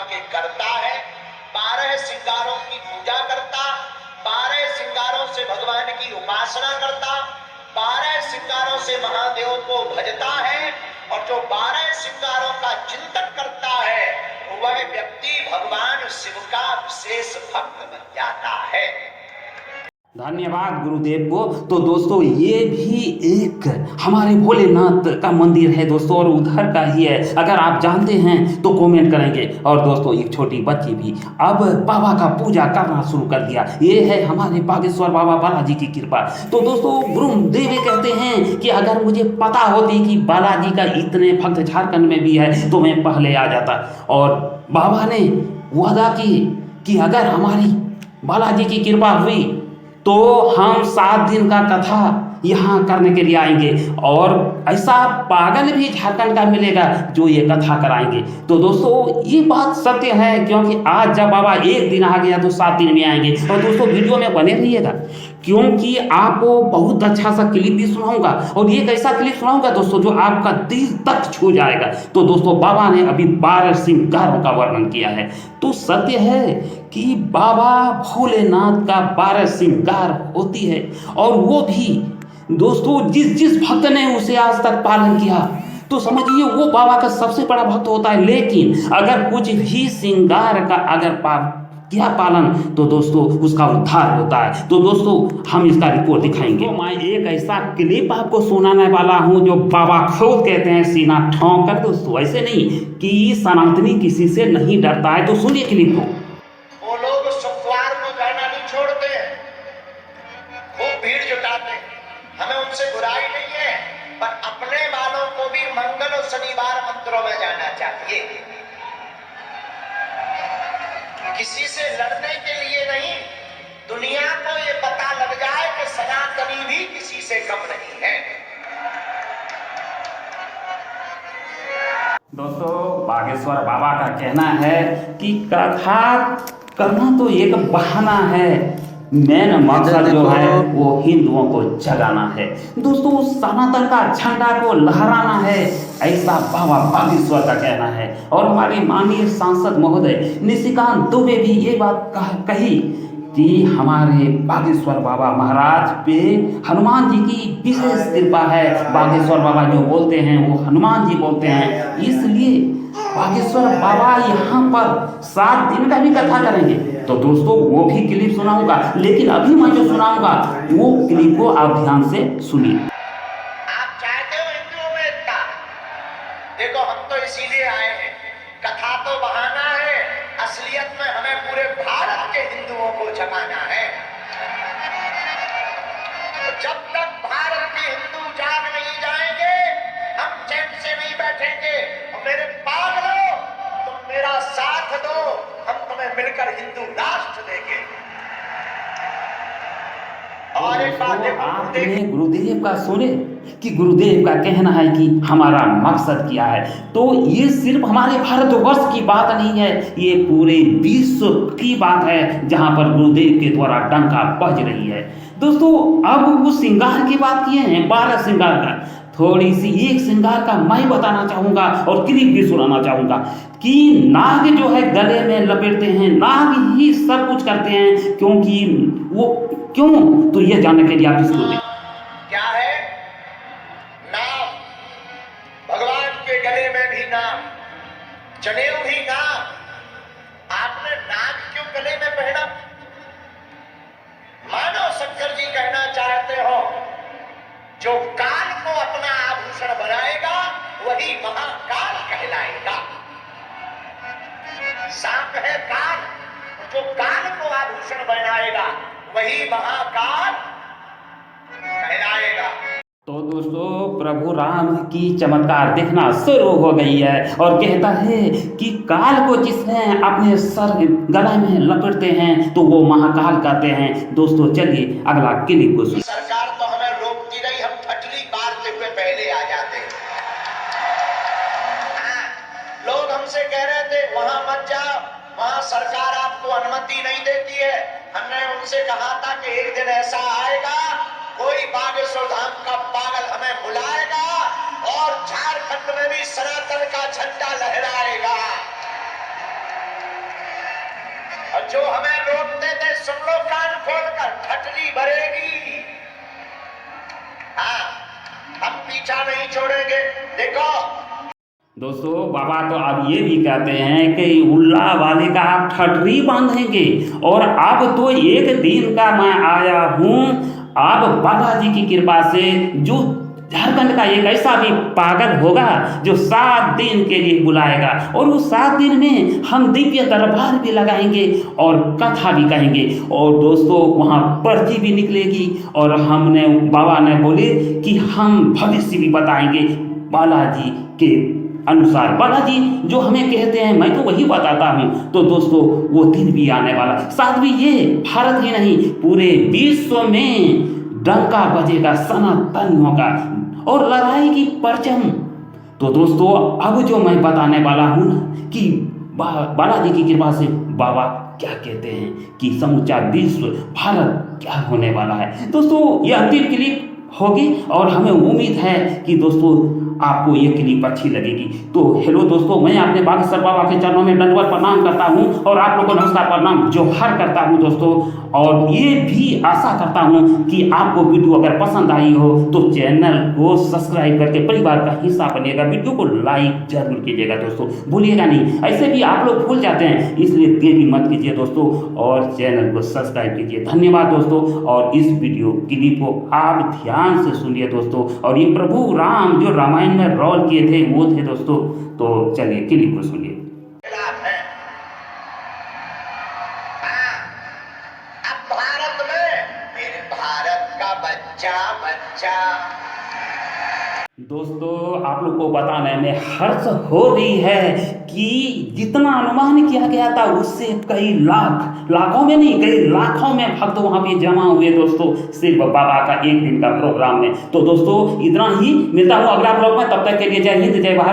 के करता है, 12 श्रृंगारों की पूजा करता, 12 श्रृंगारों से भगवान की उपासना करता, 12 श्रृंगारों से महादेव को भजता है। और जो 12 श्रृंगारों का चिंतन करता है वह व्यक्ति भगवान शिव का विशेष भक्त बन जाता है। धन्यवाद गुरुदेव को। तो दोस्तों ये भी एक हमारे भोलेनाथ का मंदिर है दोस्तों, और उधर का ही है। अगर आप जानते हैं तो कमेंट करेंगे। और दोस्तों एक छोटी बच्ची भी अब बाबा का पूजा करना शुरू कर दिया। ये है हमारे बागेश्वर बाबा बालाजी की कृपा। तो दोस्तों गुरुदेव कहते हैं कि अगर मुझे पता होती कि बालाजी का इतने भक्त झारखंड में भी है तो मैं पहले आ जाता। और बाबा ने वादा की कि अगर हमारी बालाजी की कृपा हुई तो हम 7 दिन का कथा यहाँ करने के लिए आएंगे, और ऐसा पागल भी झारखंड का मिलेगा जो ये कथा कराएंगे। तो दोस्तों ये बात सत्य है, क्योंकि आज जब बाबा एक दिन आ गया तो 7 दिन में आएंगे। और दोस्तों वीडियो में बने रहिएगा, क्योंकि आपको बहुत अच्छा सा क्लिप भी सुनाऊंगा, और ये कैसा क्लिप सुनाऊंगा दोस्तों जो आपका दिल तक छू जाएगा। तो दोस्तों बाबा ने अभी 12 श्रृंगारों का वर्णन किया है। तो सत्य है कि बाबा भोलेनाथ का 12 श्रृंगार होती है, और वो भी दोस्तों जिस भक्त ने उसे आज तक पालन किया तो समझिए वो बाबा का सबसे बड़ा भक्त होता है। लेकिन अगर कुछ भी श्रृंगार का अगर किया पालन तो दोस्तों उसका उद्धार होता है। तो दोस्तों हम इसका रिपोर्ट दिखाएंगे। तो मैं एक ऐसा क्लिप आपको सुनाने वाला हूं जो बाबा खुद कहते हैं सीना ठोंक कर। दोस्तों ऐसे नहीं कि सनातनी किसी से नहीं डरता है। तो सुनिए क्लिप को। वो लोग शुक्रवार को जाना नहीं छोड़ते हैं, खूब भीड़ जुटाते हैं। हमें उनसे बुराई नहीं है, पर अपने वालों को भी मंगल और शनिवार मंदिरों में जाना चाहिए। किसी से लड़ने के लिए नहीं, दुनिया को ये पता लग जाए कि सनातनी भी किसी से कम नहीं है। दोस्तों बागेश्वर बाबा का कहना है कि कथा करना तो एक बहाना है, मेन मकसद जो है वो हिंदुओं को जगाना है। दोस्तों सनातन का झंडा को लहराना है, ऐसा बाबा बागेश्वर का कहना है। और हमारे माननीय सांसद महोदय निशिकांत दुबे भी ये बात कही कि हमारे बागेश्वर बाबा महाराज पे हनुमान जी की विशेष कृपा है। बागेश्वर बाबा जो बोलते हैं वो हनुमान जी बोलते हैं, इसलिए बागेश्वर बाबा यहाँ पर 7 दिन का भी कथा करेंगे। तो दोस्तों वो भी क्लिप सुनाऊंगा, लेकिन अभी मैं जो सुनाऊंगा वो क्लिप को आप ध्यान से सुनिए। आप चाहते हो हिंदुओं में एकता? देखो हम तो इसीलिए आए हैं, कथा तो बहाना है, असलियत में हमें पूरे भारत के हिंदुओं को जगाना है। तो जब तक भारत के हिंदू जाग नहीं जाएंगे हम चैन से नहीं बैठेंगे। और मेरे पागलों तुम मेरा साथ दो, हम तुम्हें मिलकर हिंदू राष्ट्र देंगे। और एक बात आपने गुरुदेव का सुने कि गुरुदेव का कहना है कि हमारा मकसद क्या है। तो ये सिर्फ हमारे भारतवर्ष की बात नहीं है, ये पूरे विश्व की बात है जहां पर गुरुदेव के द्वारा डंका बज रही है। दोस्तों अब वो श्रृंगार की बात किए हैं, 12 श्रृंगार का, थोड़ी सी एक श्रृंगार का मैं बताना चाहूंगा और क्लिप भी सुनाना चाहूंगा कि नाग जो है गले में लपेटते हैं, नाग ही सब कुछ करते हैं। क्योंकि वो क्यों, तो ये जानने के लिए आप इसको देखें। क्या है? नाम, भगवान के गले में भी नाम, जनेऊ भी नाम। आपने नाग क्यों गले में पहना? मानव शंकर जी कहना चाहते हो जो काल को अपना आभूषण बनाएगा वही महाकाल कहलाएगा। सांप है काल, जो काल को आभूषण बनाएगा वही महाकाल कहलाएगा। तो दोस्तों प्रभु राम की चमत्कार देखना शुरू हो गई है, और कहता है कि काल को जिसने अपने सर गला में लपेटते हैं तो वो महाकाल कहते हैं। दोस्तों चलिए अगला क्लिप को सुनिए। सरकार तो हमें रोकती रही, हम फटली मारते हुए पहले आ जाते। लोग हमसे कह रहे थे वहां मत जाओ, वहां सरकार आपको अनुमति नहीं देती है। हमने उनसे कहा था कि एक दिन ऐसा आएगा कोई बागेश्वर धाम का पागल हमें बुलाएगा और झारखंड में भी सनातन का झंडा लहराएगा। जो हमें रोकते थे सुन लो कान खोलकर, ठटरी भरेगी। हाँ, हम पीछा नहीं छोड़ेंगे। देखो दोस्तों, बाबा तो अब ये भी कहते हैं कि उल्ला वाले का आप ठठरी बांधेंगे। और अब तो एक दिन का मैं आया हूँ, अब बालाजी की कृपा से जो झारखंड का एक ऐसा भी पागल होगा जो 7 दिन के लिए बुलाएगा, और उस 7 दिन में हम दिव्य दरबार भी लगाएंगे और कथा भी कहेंगे। और दोस्तों, वहाँ पर्ची भी निकलेगी, और हमने बाबा ने बोले कि हम भविष्य भी बताएंगे बालाजी के अनुसार। बालाजी जो हमें कहते हैं मैं तो वही बताता हूँ। तो दोस्तों, वो दिन भी आने वाला। साथ भी ये भारत ही नहीं, पूरे विश्व में डंका बजेगा सनातनियों का, और लड़ाई की परचम। तो दोस्तों, अब जो मैं बताने वाला हूँ ना कि बालाजी की कृपा से बाबा क्या कहते हैं कि समूचा विश्व, भारत क्या होने वाला है। दोस्तों, ये अंतिम क्लिप होगी, और हमें उम्मीद है कि दोस्तों आपको ये क्लिप अच्छी लगेगी। तो हेलो दोस्तों, मैं अपने बागेश्वर बाबा के चरणों में दंडवत प्रणाम करता हूँ, और आप लोगों को नमस्कार प्रणाम जोहार करता हूँ दोस्तों। और ये भी आशा करता हूँ कि आपको वीडियो अगर पसंद आई हो तो चैनल को सब्सक्राइब करके परिवार का हिस्सा बनिएगा। वीडियो को लाइक जरूर कीजिएगा दोस्तों, भूलिएगा नहीं। ऐसे भी आप लोग भूल जाते हैं, इसलिए देरी मत कीजिए दोस्तों, और चैनल को सब्सक्राइब कीजिए। धन्यवाद दोस्तों। और इस वीडियो क्लिप को आप ध्यान से सुनिए दोस्तों। और ये प्रभु राम जो रामायण में रोल किए थे वो थे दोस्तों। तो चलिए क्लिप को सुनिए। खिलाफ है। हाँ, अब भारत में मेरे भारत का बच्चा बच्चा। दोस्तों, आप लोग को बताने में हर्ष हो रही है कि जितना अनुमान किया गया था उससे कई लाखों में नहीं, कई लाखों में भक्त वहां पे जमा हुए दोस्तों, सिर्फ बाबा का एक दिन का प्रोग्राम में। तो दोस्तों, इतना ही, मिलता हूँ अगला ब्लॉग में। तब तक के लिए जय हिंद, जय भारत।